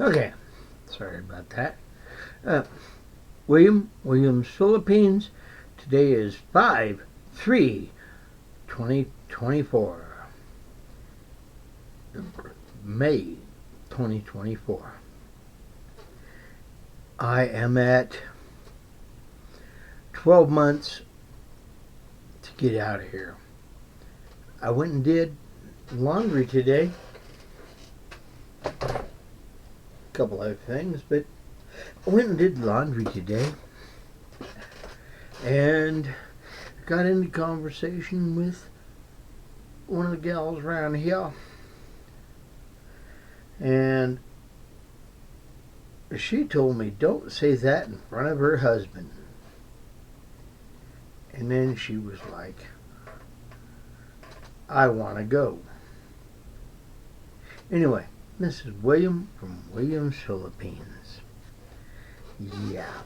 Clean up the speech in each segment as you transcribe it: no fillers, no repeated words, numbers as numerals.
Okay, sorry about that. Uh, Williams, Philippines. Today is 5/3/2024, May 2024. I am at 12 months to get out of here. I went and did laundry today. A couple other things, but I went and did laundry today. And got into conversation with one of the gals around here. And she told me, don't say that in front of her husband. And then she was like, I want to go. Anyway, this is William from Williams, Philippines. Yeah.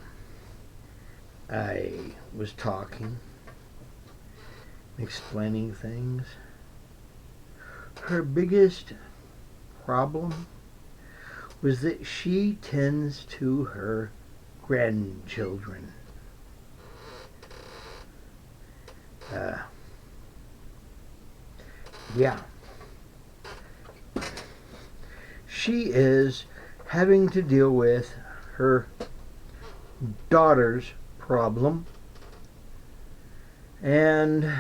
I was talking, explaining things. Her biggest problem was that she tends to her grandchildren. Yeah. She is having to deal with her daughter's problem. And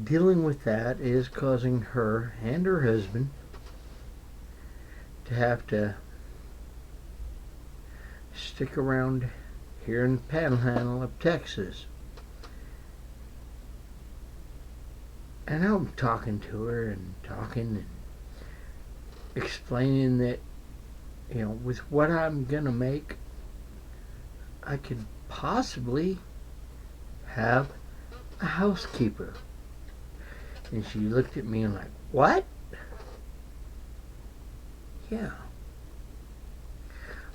dealing with that is causing her and her husband to have to stick around here in the panhandle of Texas. And I'm talking to her and explaining that, with what I'm going to make, I could possibly have a housekeeper. And she looked at me and like, what? Yeah.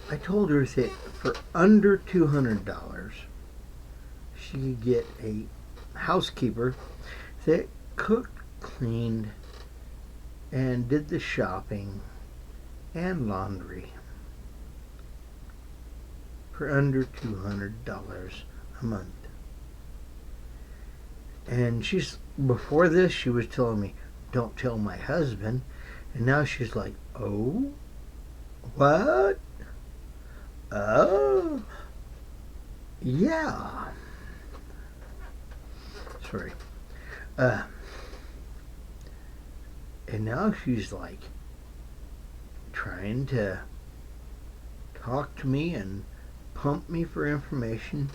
I told her that for under $200, she could get a housekeeper that cooked, cleaned, and did the shopping and laundry for under $200 a month. And before this, she was telling me, don't tell my husband. And now she's like, oh, what? Oh, yeah. Sorry. And now she's like trying to talk to me and pump me for information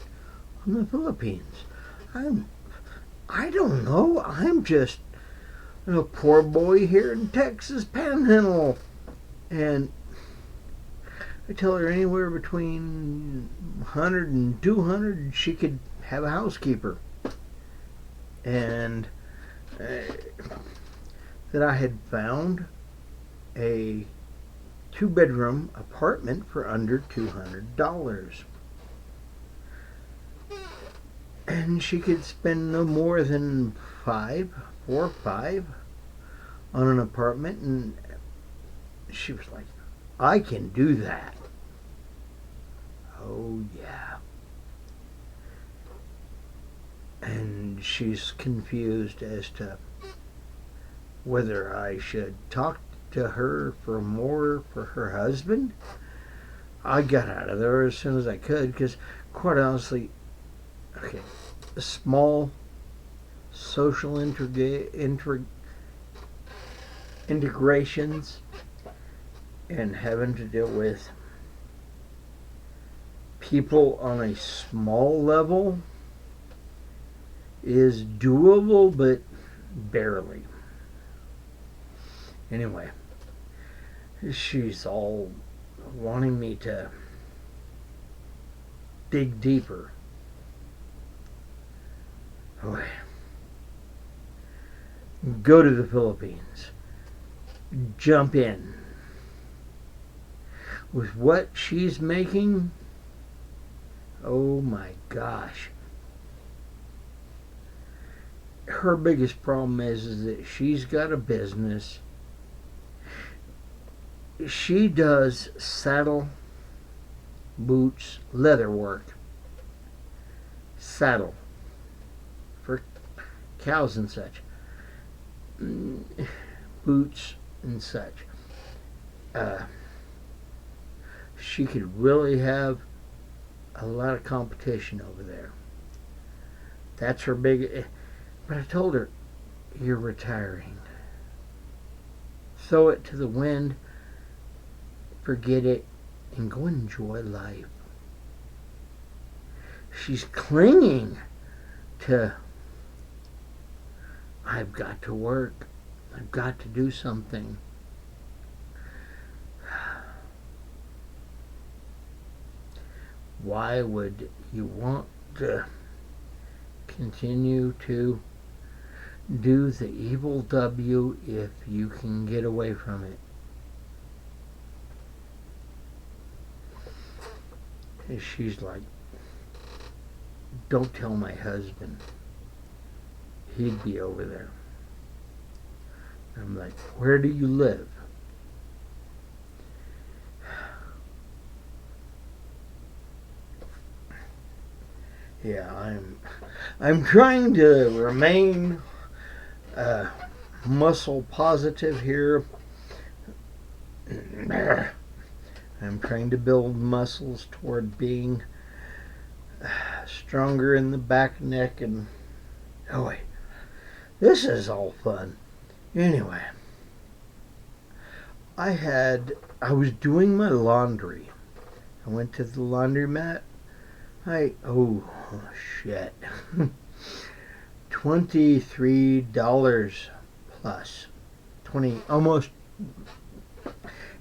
on the Philippines. I don't know. I'm just a poor boy here in Texas Panhandle. And I tell her anywhere between 100 and 200 she could have a housekeeper. And that I had found a 2-bedroom apartment for under $200. And she could spend no more than 4 or 5 on an apartment. And she was like, I can do that. Oh, yeah. And she's confused as to whether I should talk to her for more for her husband. I got out of there as soon as I could because, quite honestly, okay, small social integrations and having to deal with people on a small level is doable, but barely. Anyway, she's all wanting me to dig deeper. Okay. Go to the Philippines. Jump in. With what she's making, oh my gosh. Her biggest problem is that she's got a business She does saddle, boots, leather work, saddle for cows and such, boots and such. She could really have a lot of competition over there. That's her big. But I told her, you're retiring. Throw it to the wind, forget it, and go enjoy life. She's clinging to, I've got to work. I've got to do something. Why would you want to continue to do the evil W if you can get away from it? And she's like, don't tell my husband. He'd be over there. I'm like, where do you live? Yeah, I'm trying to remain muscle positive here. I'm trying to build muscles toward being stronger in the back, neck, and oh wait, this is all fun. Anyway, I was doing my laundry. I went to the laundromat. Oh shit, $23 plus, almost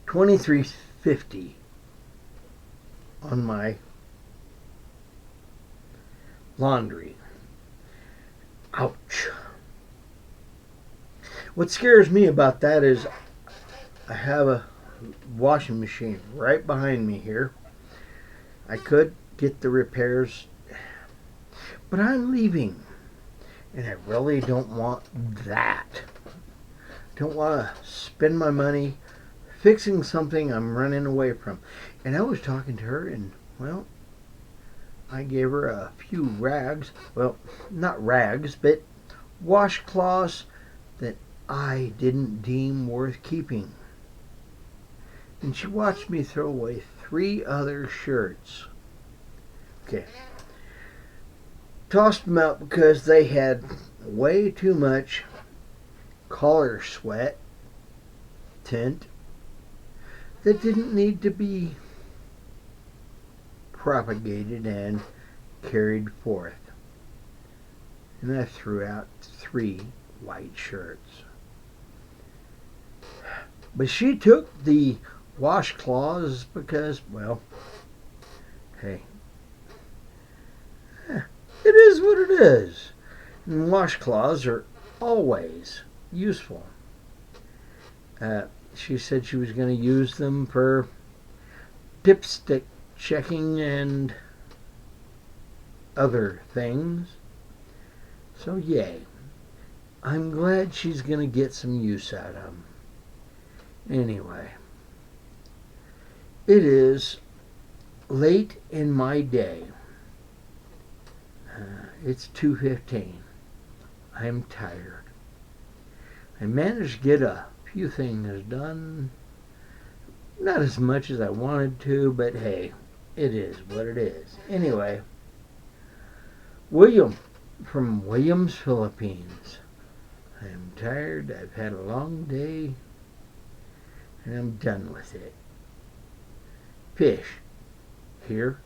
$23.50 on my laundry. Ouch. What scares me about that is I have a washing machine right behind me here. I could get the repairs, but I'm leaving, and I really don't want that. Don't want to spend my money fixing something I'm running away from. And I was talking to her, and well, I gave her a few rags. Well, not rags, but washcloths that I didn't deem worth keeping. And she watched me throw away 3 other shirts. Okay. Tossed them out because they had way too much collar sweat tint that didn't need to be propagated and carried forth. And I threw out 3 white shirts. But she took the washcloths because, well, hey, it is what it is. And washcloths are always useful. She said she was going to use them for dipstick checking and other things. So yay. I'm glad she's going to get some use out of them. Anyway, it is late in my day. It's 2:15. I'm tired. I managed to get a few things done. Not as much as I wanted to, but hey, it is what it is. Anyway, William from Williams, Philippines. I'm tired. I've had a long day, and I'm done with it. Fish. Here.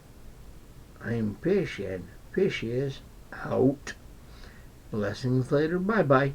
I'm Fish, and Fish is out. Blessings later. Bye-bye.